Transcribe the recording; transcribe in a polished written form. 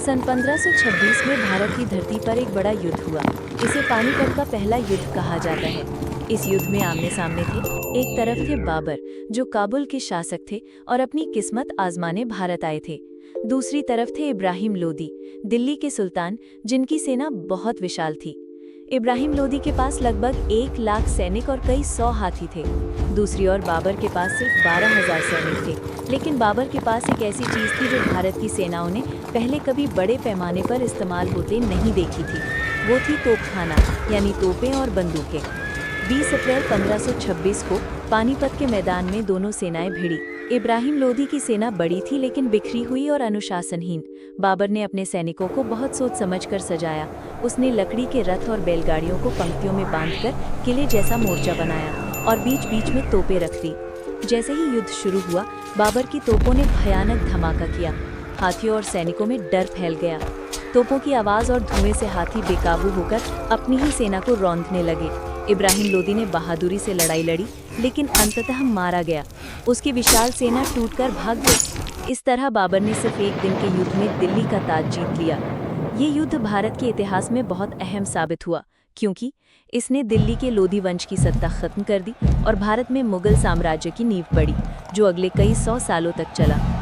सन 1526 में भारत की धरती पर एक बड़ा युद्ध हुआ। इसे पानीपत का पहला युद्ध कहा जाता है। इस युद्ध में आमने सामने थे, एक तरफ थे बाबर, जो काबुल के शासक थे और अपनी किस्मत आजमाने भारत आए थे। दूसरी तरफ थे इब्राहिम लोदी, दिल्ली के सुल्तान, जिनकी सेना बहुत विशाल थी। इब्राहिम लोदी के पास लगभग 1 लाख सैनिक और कई 100 हाथी थे। दूसरी ओर बाबर के पास सिर्फ 12,000 सैनिक थे, लेकिन बाबर के पास एक ऐसी चीज़ थी जो भारत की सेनाओं ने पहले कभी बड़े पैमाने पर इस्तेमाल होते नहीं देखी थी। वो थी तोपखाना, यानी तोपें और बंदूकें। 20 अप्रैल 1526 को पानीपत के मैदान में दोनों सेनाएं भिड़ी। इब्राहिम लोदी की सेना बड़ी थी लेकिन बिखरी हुई और अनुशासनहीन। बाबर ने अपने सैनिकों को बहुत सोच समझकर सजाया। उसने लकड़ी के रथ और बैलगाड़ियों को पंक्तियों में बांधकर किले जैसा मोर्चा बनाया और बीच बीच में तोपें रख दी। जैसे ही युद्ध शुरू हुआ, बाबर की तोपों ने भयानक धमाका किया। हाथियों और सैनिकों में डर फैल गया। तोपों की आवाज़ और धुएं से हाथी बेकाबू होकर अपनी ही सेना को रौंदने लगे। इब्राहिम लोदी ने बहादुरी से लड़ाई लड़ी, लेकिन अंततः मारा गया। उसकी विशाल सेना टूटकर भाग गई। इस तरह बाबर ने सिर्फ एक दिन के युद्ध में दिल्ली का ताज जीत लिया। ये युद्ध भारत के इतिहास में बहुत अहम साबित हुआ, क्योंकि इसने दिल्ली के लोधी वंश की सत्ता खत्म कर दी और भारत में मुगल साम्राज्य की नींव पड़ी, जो अगले कई 100 सालों तक चला।